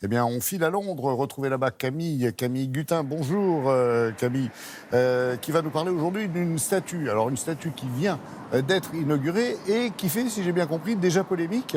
Eh bien, on file à Londres, retrouver là-bas Camille Gutin. Bonjour Camille, qui va nous parler aujourd'hui d'une statue. Alors une statue qui vient d'être inaugurée et qui fait, si j'ai bien compris, déjà polémique.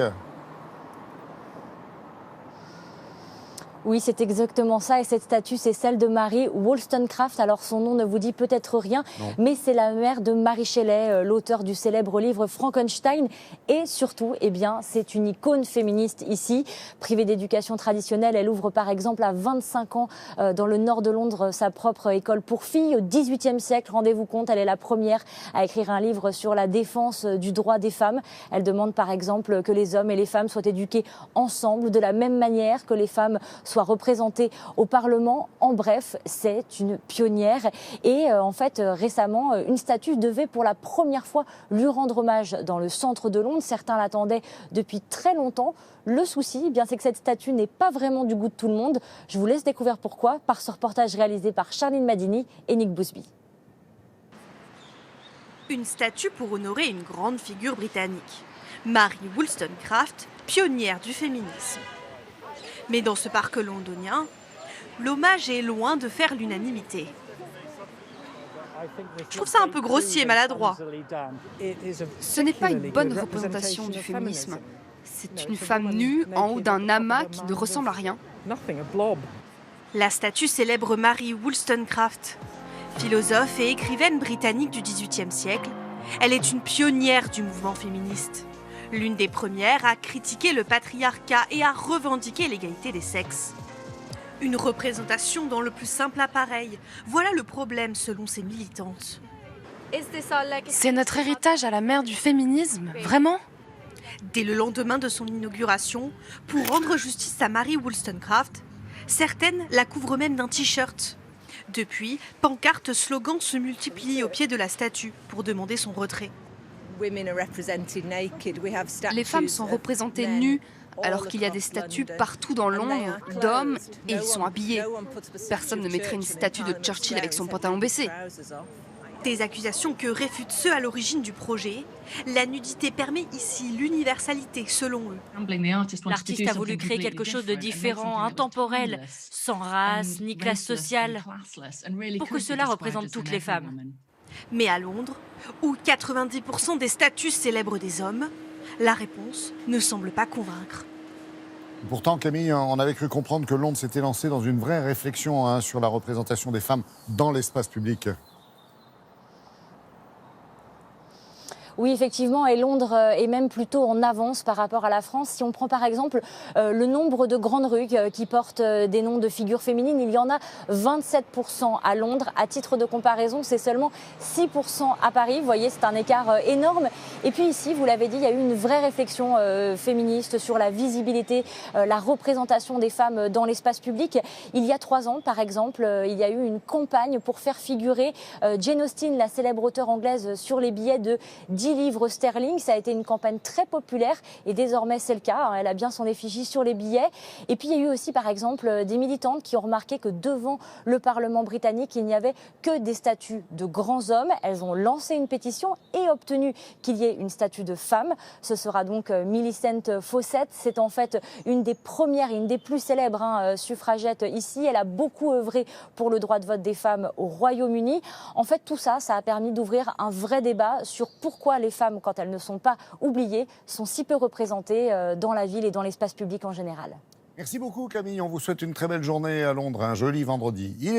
Oui, c'est exactement ça. Et cette statue, c'est celle de Mary Wollstonecraft. Alors, son nom ne vous dit peut-être rien, mais c'est la mère de Mary Shelley, l'auteur du célèbre livre Frankenstein. Et surtout, eh bien, c'est une icône féministe ici. Privée d'éducation traditionnelle, elle ouvre par exemple à 25 ans dans le nord de Londres sa propre école pour filles. Au XVIIIe siècle, rendez-vous compte, elle est la première à écrire un livre sur la défense du droit des femmes. Elle demande par exemple que les hommes et les femmes soient éduqués ensemble de la même manière, que les femmes soit représentée au Parlement. En bref, c'est une pionnière. Et en fait, récemment, une statue devait pour la première fois lui rendre hommage dans le centre de Londres. Certains l'attendaient depuis très longtemps. Le souci, eh bien, c'est que cette statue n'est pas vraiment du goût de tout le monde. Je vous laisse découvrir pourquoi par ce reportage réalisé par Charline Madini et Nick Busby. Une statue pour honorer une grande figure britannique, Mary Wollstonecraft, pionnière du féminisme. Mais dans ce parc londonien, l'hommage est loin de faire l'unanimité. Je trouve ça un peu grossier et maladroit. Ce n'est pas une bonne représentation du féminisme. C'est une femme nue en haut d'un amas qui ne ressemble à rien. La statue célèbre Mary Wollstonecraft. Philosophe et écrivaine britannique du XVIIIe siècle, elle est une pionnière du mouvement féministe. L'une des premières à critiquer le patriarcat et à revendiquer l'égalité des sexes. Une représentation dans le plus simple appareil. Voilà le problème selon ces militantes. C'est notre héritage à la mère du féminisme, vraiment ? Dès le lendemain de son inauguration, pour rendre justice à Mary Wollstonecraft, certaines la couvrent même d'un t-shirt. Depuis, pancartes, slogans se multiplient au pied de la statue pour demander son retrait. Les femmes sont représentées nues, alors qu'il y a des statues partout dans Londres d'hommes et ils sont habillés. Personne ne mettrait une statue de Churchill avec son pantalon baissé. Des accusations que réfutent ceux à l'origine du projet. La nudité permet ici l'universalité, selon eux. L'artiste a voulu créer quelque chose de différent, intemporel, sans race ni classe sociale, pour que cela représente toutes les femmes. Mais à Londres, où 90% des statues célèbrent des hommes, la réponse ne semble pas convaincre. Pourtant, Camille, on avait cru comprendre que Londres s'était lancé dans une vraie réflexion sur la représentation des femmes dans l'espace public. Oui, effectivement, et Londres est même plutôt en avance par rapport à la France. Si on prend par exemple le nombre de grandes rues qui portent des noms de figures féminines, il y en a 27% à Londres. À titre de comparaison, c'est seulement 6% à Paris. Vous voyez, c'est un écart énorme. Et puis ici, vous l'avez dit, il y a eu une vraie réflexion féministe sur la visibilité, la représentation des femmes dans l'espace public. Il y a 3 ans, par exemple, il y a eu une campagne pour faire figurer Jane Austen, la célèbre auteure anglaise, sur les billets de 10 livres sterling. Ça a été une campagne très populaire et désormais c'est le cas. Elle a bien son effigie sur les billets. Et puis il y a eu aussi par exemple des militantes qui ont remarqué que devant le Parlement britannique, il n'y avait que des statues de grands hommes. Elles ont lancé une pétition et obtenu qu'il y ait une statue de femme. Ce sera donc Millicent Fawcett. C'est en fait une des premières et une des plus célèbres suffragettes ici. Elle a beaucoup œuvré pour le droit de vote des femmes au Royaume-Uni. En fait, tout ça, ça a permis d'ouvrir un vrai débat sur pourquoi les femmes, quand elles ne sont pas oubliées, sont si peu représentées dans la ville et dans l'espace public en général. Merci beaucoup Camille, on vous souhaite une très belle journée à Londres, un joli vendredi.